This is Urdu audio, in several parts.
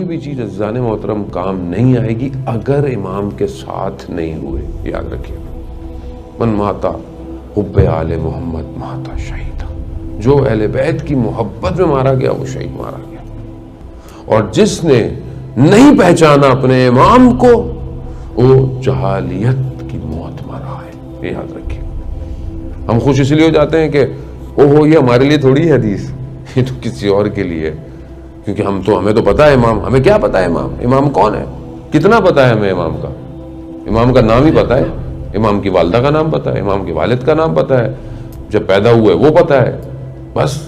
کوئی بھی چیز عزیزان محترم کام نہیں آئے گی اگر امام کے ساتھ نہیں ہوئے. یاد رکھیے من ماتا حب آل محمد ماتا شہیدا. جو اہل بیت کی محبت میں مارا گیا وہ شہید مارا گیا. اور جس نے نہیں پہچانا اپنے امام کو وہ جہالیت کی موت مرا ہے. یہ یاد رکھیے. ہم خوش اس لیے ہو جاتے ہیں کہ اوہو یہ ہمارے لیے تھوڑی ہے حدیث, یہ تو کسی اور کے لیے, کیونکہ ہمیں تو پتا ہے امام. ہمیں کیا پتا ہے امام کون ہے, کتنا پتا ہے ہمیں امام کا. امام کا نام ہی پتا ہے, امام کی والدہ کا نام پتا ہے, امام کے والد کا نام پتا ہے, جب پیدا ہوئے وہ پتا ہے. بس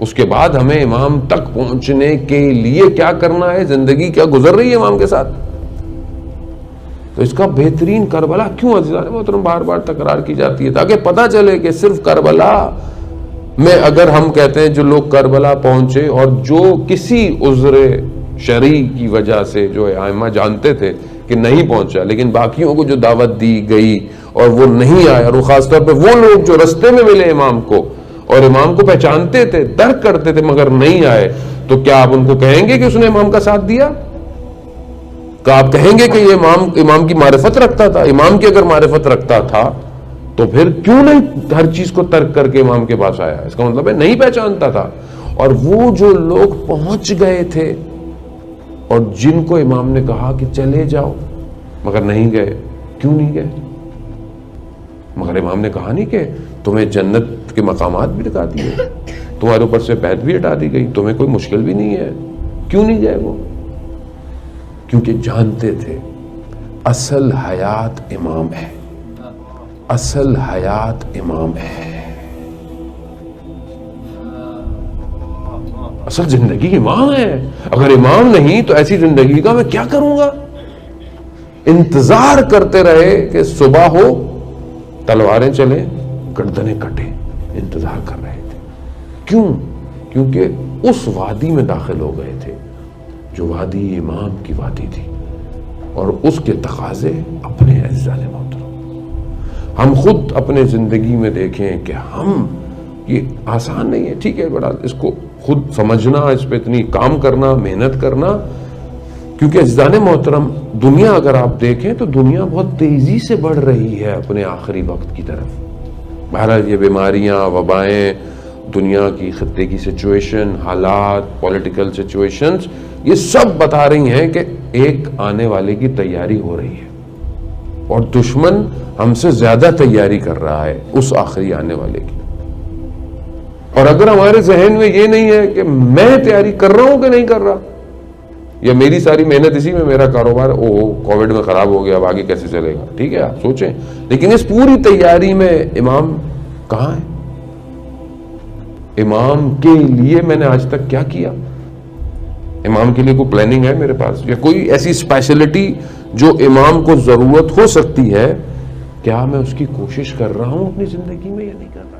اس کے بعد ہمیں امام تک پہنچنے کے لیے کیا کرنا ہے, زندگی کیا گزر رہی ہے امام کے ساتھ. تو اس کا بہترین کربلا کیوں عزیزان محترم بار بار تکرار کی جاتی ہے, تاکہ پتہ چلے کہ صرف کربلا میں اگر ہم کہتے ہیں جو لوگ کربلا پہنچے اور جو کسی عذر شرعی کی وجہ سے جو ائمہ جانتے تھے کہ نہیں پہنچا, لیکن باقیوں کو جو دعوت دی گئی اور وہ نہیں آیا, اور خاص طور پہ وہ لوگ جو رستے میں ملے امام کو اور امام کو پہچانتے تھے, درک کرتے تھے مگر نہیں آئے, تو کیا آپ ان کو کہیں گے کہ اس نے امام کا ساتھ دیا؟ کیا آپ کہیں گے کہ یہ امام کی معرفت رکھتا تھا؟ امام کی اگر معرفت رکھتا تھا تو پھر کیوں نہیں ہر چیز کو ترک کر کے امام کے پاس آیا؟ اس کا مطلب ہے نہیں پہچانتا تھا. اور وہ جو لوگ پہنچ گئے تھے اور جن کو امام نے کہا کہ چلے جاؤ مگر نہیں گئے, کیوں نہیں گئے؟ مگر امام نے کہا نہیں کہ تمہیں جنت کے مقامات بھی دکھا دیے, تمہارے اوپر سے بیعت بھی ہٹا دی گئی, تمہیں کوئی مشکل بھی نہیں ہے, کیوں نہیں گئے وہ؟ کیونکہ جانتے تھے اصل حیات امام ہے, اصل حیات امام ہے, اصل زندگی امام ہے. اگر امام نہیں تو ایسی زندگی کا میں کیا کروں گا؟ انتظار کرتے رہے کہ صبح ہو, تلواریں چلیں, گردنیں کٹیں, انتظار کر رہے تھے. کیوں؟ کیونکہ اس وادی میں داخل ہو گئے تھے جو وادی امام کی وادی تھی, اور اس کے تقاضے اپنے عزیزان محترم. ہم خود اپنے زندگی میں دیکھیں کہ ہم, یہ آسان نہیں ہے, ٹھیک ہے, بڑا اس کو خود سمجھنا, اس پہ اتنی کام کرنا, محنت کرنا, کیونکہ عزیزان محترم دنیا اگر آپ دیکھیں تو دنیا بہت تیزی سے بڑھ رہی ہے اپنے آخری وقت کی طرف. بہرحال یہ بیماریاں, وبائیں, دنیا کی خطے کی سچویشن, حالات, پولیٹیکل سچویشنز, یہ سب بتا رہی ہیں کہ ایک آنے والے کی تیاری ہو رہی ہے, اور دشمن ہم سے زیادہ تیاری کر رہا ہے اس آخری آنے والے کی. اور اگر ہمارے ذہن میں یہ نہیں ہے کہ میں تیاری کر رہا ہوں کہ نہیں کر رہا, یا میری ساری محنت اسی میں, میرا کاروبار کووڈ میں خراب ہو گیا, اب آگے کیسے چلے گا, ٹھیک ہے آپ سوچیں, لیکن اس پوری تیاری میں امام کہاں ہے؟ امام کے لیے میں نے آج تک کیا کیا؟ امام کے لیے کوئی پلاننگ ہے میرے پاس, یا کوئی ایسی اسپیشلٹی جو امام کو ضرورت ہو سکتی ہے, کیا میں اس کی کوشش کر رہا ہوں اپنی زندگی میں یا نہیں کر رہا؟